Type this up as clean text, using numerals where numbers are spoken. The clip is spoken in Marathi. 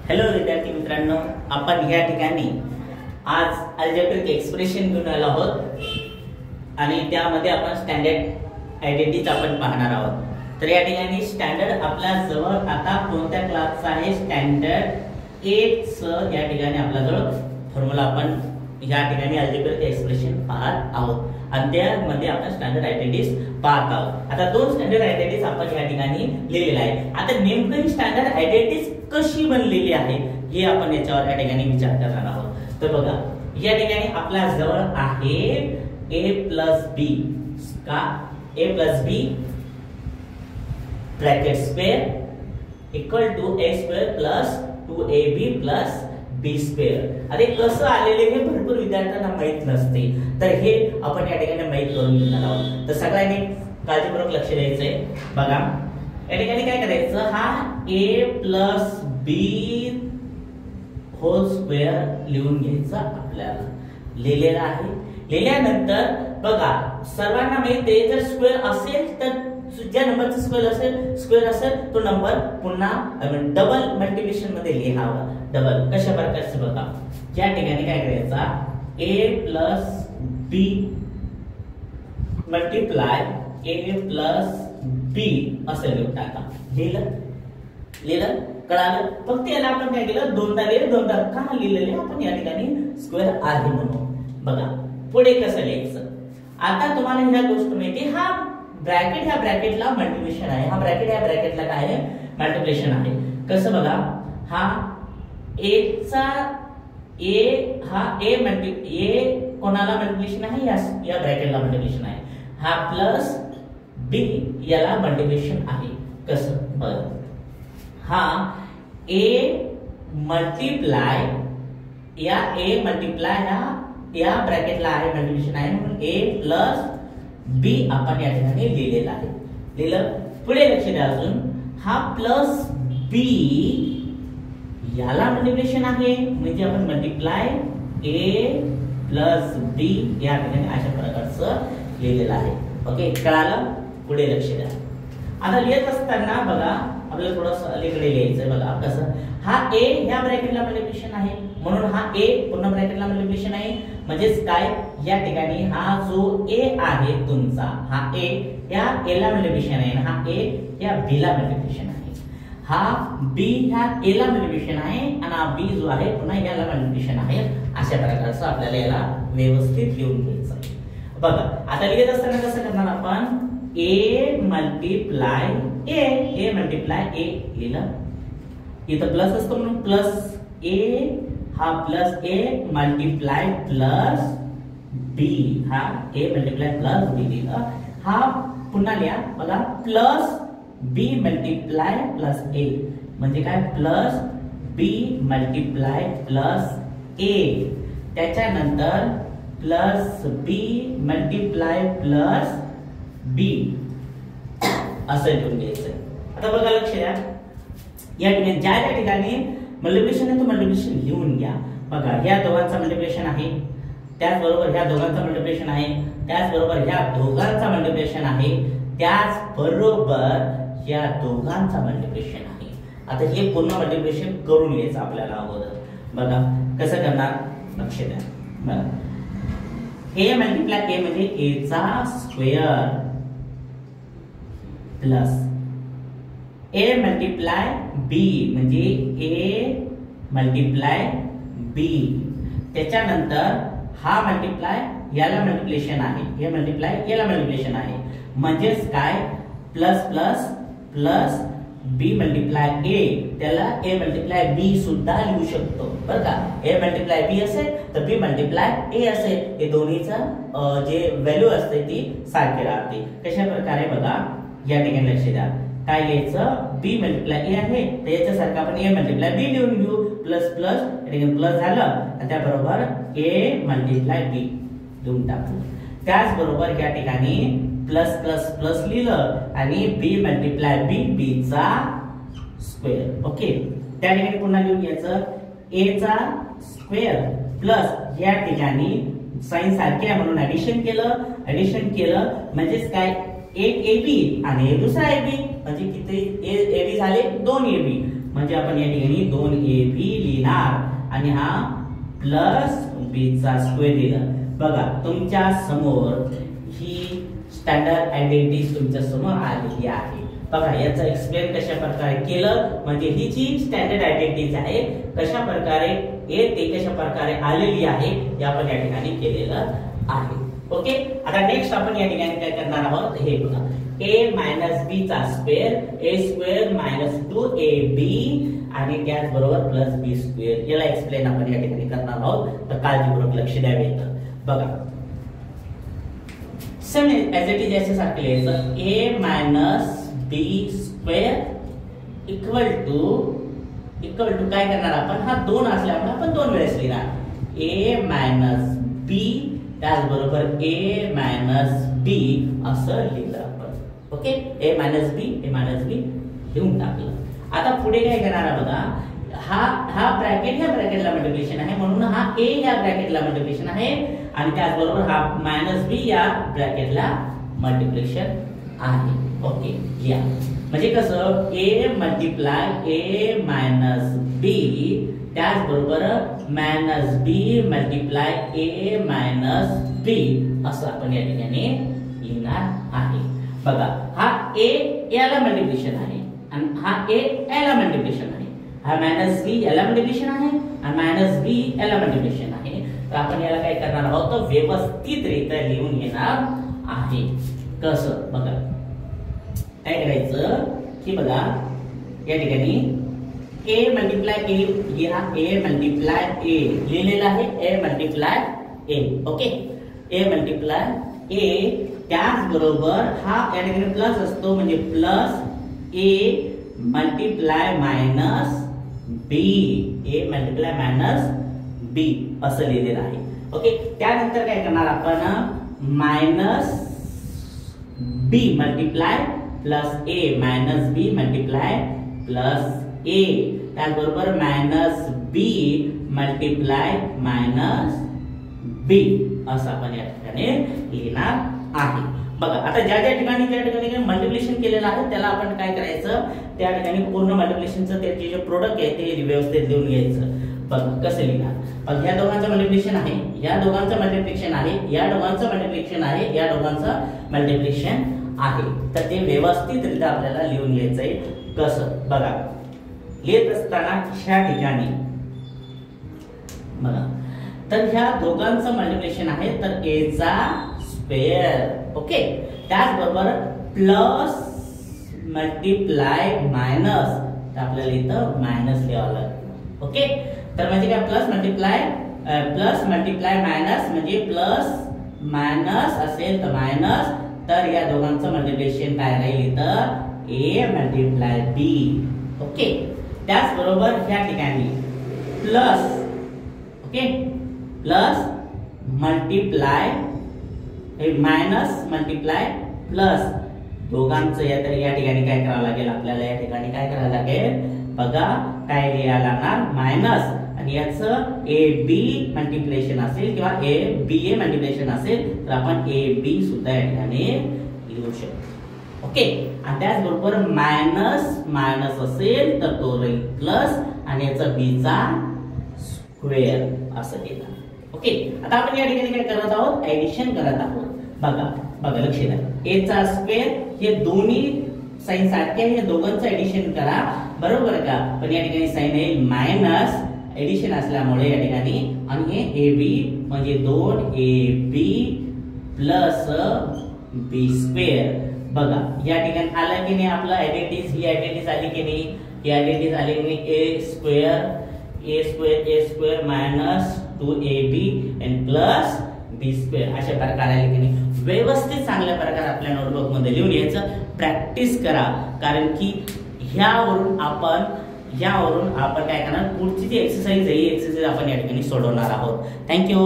हॅलो विद्यार्थी मित्रांनो, आपण या ठिकाणी आज अल्जेब्रिक एक्सप्रेशन घेऊन आलो आहोत आणि त्यामध्ये आपण स्टँडर्ड आयडेंटिटीज आपण पाहणार आहोत। तर या ठिकाणी स्टँडर्ड आपल्या जवळ आता कोणत्या क्लासचा आहे? स्टँडर्ड 8 च या ठिकाणी आपल्या जवळ फॉर्म्युला आपण या ठिकाणी अल्जेब्रिक एक्सप्रेशन पाहत आहोत आणि त्यामध्ये आपण स्टँडर्ड आयडेंटिटीज पाहत आहोत। आता दोन स्टँडर्ड आयडेंटिटीज आपण या ठिकाणी लिहिलेले आहे। आता नेमकं ही स्टँडर्ड आयडेंटिटीज कशी बनलेली आहे हे आपण याच्यावर या ठिकाणी विचार करणार आहोत। तर बघा, या ठिकाणी आपल्या जवळ आहे a + b का a + b bracket square equal to a square plus 2ab plus b square. अरे कसं आलेले हे भरपूर विद्यार्थ्यांना माहित नसते, तर हे आपण या ठिकाणी माहित करून घेणार आहोत। तर सगळ्यांनी काळजीपूर्वक लक्ष द्यायचंय। बघा, या ठिकाणी काय करायचं, हा a + b होल स्क्वेअर लिहून घ्यायचा आपल्याला। लिहिलेला आहे। लिहिल्यानंतर बघा, सर्वांना माहिती आहे जर स्क्वेअर असेल तर ज्या नंबरचा स्क्वेअर असेल तो नंबर पुन्हा डबल मल्टिप्लिकेशन मध्ये लिहावा। डबल कशा प्रकारचे बघा, या ठिकाणी काय करायचा, a + b multiply a + b असं लिहून टाका। लिहिलं कळालं? फक्त याला आपण काय केलं, दोनदा लिहिलं, दोनदा का लिहिलेले आपण या ठिकाणी स्क्वेअर आहे म्हणून। बघा पुढे कसं लिहायचं। आता तुम्हाला ह्या गोष्ट माहिती, हा ब्रॅकेट ह्या ब्रॅकेटला मल्टिप्लिकेशन आहे, हा ब्रॅकेट ह्या ब्रॅकेटला काय आहे, मल्टिप्लिकेशन आहे। कसं बघा, हा a चा a हा a कोणाला मल्टिप्लिकेशन आहे, या ब्रॅकेटला मल्टिप्लिकेशन आहे। हा प्लस b याला मल्टिप्लिकेशन आहे। कसं बघा, हा a मल्टिप्लाय या ब्रॅकेटला आहे मल्टिप्लिकेशन आहे म्हणून a + b आपण या ठिकाणी लिहिलेला आहे। लिहिलं? पुढे लक्ष द्या अजून, हा प्लस b याला मल्टिप्लिकेशन आहे म्हणजे आपण मल्टिप्लाय a + b या ठिकाणी अशा प्रकारचं लिहिलेलं आहे। ओके, कळालं? पुढे लक्ष द्या। आता लिहित असताना बघा, आपल्याला थोडंसं अलीकडे लिहायचंय। बघा कसं, हा a ह्या ब्रॅकेटला मल्टिप्लिकेशन आहे म्हणून हा a पूर्ण ब्रॅकेटला मल्टिप्लिकेशन आहे, म्हणजेच काय, या ठिकाणी हा जो a आहे तुमचा, हा a या a ला मल्टिप्लिकेशन आहे, हा a या b ला मल्टिप्लिकेशन आहे, हा b ह्या a ला मल्टिप्लिकेशन आहे आणि हा b जो आहे पुन्हा याला मल्टिप्लिकेशन आहे। अशा प्रकारचं आपल्याला याला व्यवस्थित लिहून घ्यायचं। बघा आता लिहित असताना कसं करणार आपण, a मल्टिप्लाय a लिहिलं, इथं प्लस असतो म्हणून प्लस a, हा plus a multiply plus b, हा a मल्टिप्लाय प्लस b लिहिलं। हा पुन्हा लिहा, बघा plus b multiply plus a म्हणजे काय, plus b multiply plus a, त्याच्यानंतर plus b multiply plus b असं लिहून घ्यायचं। आता बघा लक्ष द्या, या ठिकाणी ज्या ठिकाणी मल्टिप्लिकेशन आहे तो मल्टिप्लिकेशन लिहून घ्या। बघा, ह्या दोघांचा मल्टिप्लिकेशन आहे, त्याचबरोबर ह्या दोघांचा मल्टिप्लिकेशन आहे, त्याचबरोबर ह्या दोघांचा मल्टिप्लिकेशन आहे, त्याचबरोबर या दोघांचा मल्टिप्लिकेशन आहे। आता हे पूर्ण मल्टिप्लिकेशन करून घ्यायचं आपल्याला अगोदर। बघा कसं करणार, लक्ष द्या। बघा, a मल्टिप्लाय a म्हणजे a चा square plus a multiply b म्हणजे a मल्टिप्लाय b, त्याच्यानंतर हा मल्टिप्लाय याला मल्टिप्लिकेशन आहे, हे मल्टिप्लाय याला मल्टिप्लिकेशन आहे, म्हणजेच काय, plus plus plus b multiply a, त्याला a मल्टिप्लाय b सुद्धा लिहू शकतो बरं का। a मल्टिप्लाय b असेल तर b मल्टिप्लाय a असेल, हे दोन्हीचं जे व्हॅल्यू असते ती सारखी राहते। कशा प्रकारे बघा, या ठिकाणी लक्ष द्या, काय लिहायचं, b मल्टिप्लाय a आहे तर याच्यासारखं आपण a मल्टिप्लाय b लिहून घेऊ, प्लस प्लस प्लस झालं आणि त्याबरोबर a मल्टिप्लाय b लिहून टाकू। त्याचबरोबर या ठिकाणी प्लस प्लस प्लस लिहिलं आणि b मल्टिप्लाय b चा स्क्वेअर। ओके, त्या ठिकाणी पुन्हा लिहून घ्यायचं, a चा स्क्वेअर प्लस या ठिकाणी साइन सारखी आहे म्हणून ऍडिशन केलं म्हणजेच काय, एक ab आणि दुसरा ab म्हणजे किती ab झाले, 2 ab म्हणजे आपण या ठिकाणी 2ab लिहिणार आणि हा प्लस b चा स्क्वेअर लिहिला. बघा तुमच्या समोर ही स्टँडर्ड आयडेंटिटी तुमच्या समोर आलेली आहे. बघा याचा एक्सप्लेन कशा प्रकारे केलं, म्हणजे ही जी स्टँडर्ड आयडेंटिटी आहे कशा प्रकारे येते, कशा प्रकारे आलेली आहे हे आपण या ठिकाणी केलेलं आहे. ओके, आता नेक्स्ट आपण या ठिकाणी काय करणार आहोत हे बघा. a मायनस b चा square a square minus 2ab आणि त्याच बरोबर प्लस b स्क्वेअर याला एक्सप्लेन आपण या ठिकाणी करणार आहोत. तर काळजीपूर्वक लक्ष द्यावे. बघा सेम एज इट इज ऐसे सारखे लिहायचं. a minus b square equal to काय करणार आपण, हा 2 असल्यामुळे आपण 2 वेळेस लिहिणार. a मायनस b त्याचबरोबर a मायनस b असं लिहिलं आपण. ओके, a मायनस b लिहून टाकलं. आता पुढे काय करणार बघा, हा ब्रॅकेट या ब्रॅकेटला मल्टिप्लिकेशन आहे म्हणून हा a या ब्रॅकेटला मल्टिप्लिकेशन आहे आणि त्याचबरोबर हा मायनस b या ब्रॅकेटला मल्टिप्लिकेशन आहे. ओके, या म्हणजे कसं a multiply a minus b त्याचबरोबर minus b multiply a minus b असं आपण या ठिकाणी लिहिणार आहे. बघा हा a याला मल्टिप्लिकेशन आहे आणि हा a याला मल्टिप्लिकेशन आहे. हा मायनस b याला मल्टिप्लिकेशन आहे आणि मायनस b याला मल्टिप्लिकेशन आहे. तर आपण याला काय करणार आहोत, तर व्यवस्थितरित्या लिहून घेणार आहे. कसं बघा, काय करायचं की बघा या ठिकाणी a मल्टिप्लाय a लिहा, a मल्टिप्लाय a लिहिलेला आहे, a multiply a. Okay, a multiply a त्याच बरोबर हा या ठिकाणी प्लस असतो म्हणजे plus a multiply minus b, a multiply minus b असं लिहिलेलं आहे. ओके, त्यानंतर काय करणार आपण, minus b multiply plus a minus b multiply plus a त्याचबरोबर minus b multiply minus b असं आपण या ठिकाणी लिहिणार आहे. बघा आता ज्या ठिकाणी मल्टिप्लिकेशन केलेलं आहे त्याला आपण काय करायचं, त्या ठिकाणी पूर्ण मल्टिप्लिकेशनचं त्याचे जे प्रोडक्ट आहे ते व्यवस्थित लिहून घ्यायचं. बघा कसं लिहिणार, पण ह्या दोघांचं मल्टिप्लिकेशन आहे, या दोघांचं मल्टिप्लिकेशन आहे, या दोघांचं मल्टिप्लिकेशन आहे, या दोघांचं मल्टिप्लिकेशन आहे. तर ते व्यवस्थितरित्या आपल्याला लिहून घ्यायचंय. कसं बघा, लिहित असताना ह्या ठिकाणी बघा तर ह्या दोघांचं मल्टिप्लिकेशन आहे तर a चा स्क्वेअर. ओके, त्याचबरोबर प्लस मल्टिप्लाय मायनस, तर आपल्याला इथं मायनस लिहावं लागेल. ओके, तर म्हणजे काय, प्लस मल्टिप्लाय मायनस म्हणजे प्लस मायनस असेल तर मायनस, तर या दोघांचं मल्टिप्लिकेशन काय राहील इथं, a मल्टिप्लाय b. ओके, त्याचबरोबर या ठिकाणी plus, okay, plus multiply minus multiply plus दोघांचं या ठिकाणी काय करावं लागेल आपल्याला, या ठिकाणी काय करावं लागेल बघा, काय लिहायला लागणार, मायनस आणि याचं a b मल्टिप्लिकेशन असेल किंवा a b a मल्टिप्लिकेशन असेल तर आपण a b सुद्धा या ठिकाणी लिहू शकतो. ओके, आणि त्याचबरोबर मायनस मायनस असेल तर तो राहील प्लस आणि याचा b चा स्क्वेअर असं केलं. ओके, आता आपण या ठिकाणी काय करत आहोत, ऍडिशन करत आहोत. बघा लक्ष द्या, a चा स्क्वेअर हे दोन्ही साइन सारखे आहे, दोघांचं ऍडिशन करा, बरोबर का. पण या ठिकाणी साइन आहे मायनस, ऍडिशन असल्यामुळे या ठिकाणी, आणि हे ab म्हणजे 2ab प्लस b स्क्वेअर. बघा या ठिकाणी आलं की नाही आपलं आयडेंटिटीज, ही आयडेंटिटीज आली की नाही, ही आयडेंटिटीज आली की नाही, a square minus 2ab and plus b square अशा प्रकारे आले की नाही. व्यवस्थित चांगल्या प्रकारे आपल्या नोटबुक मध्ये लिहून घ्यायचं, प्रॅक्टिस करा, कारण की ह्यावरून आपण काय करणार, पुढची जी एक्सरसाइज आहे ही एक्सरसाइज आपण या ठिकाणी सोडवणार आहोत. थँक्यू.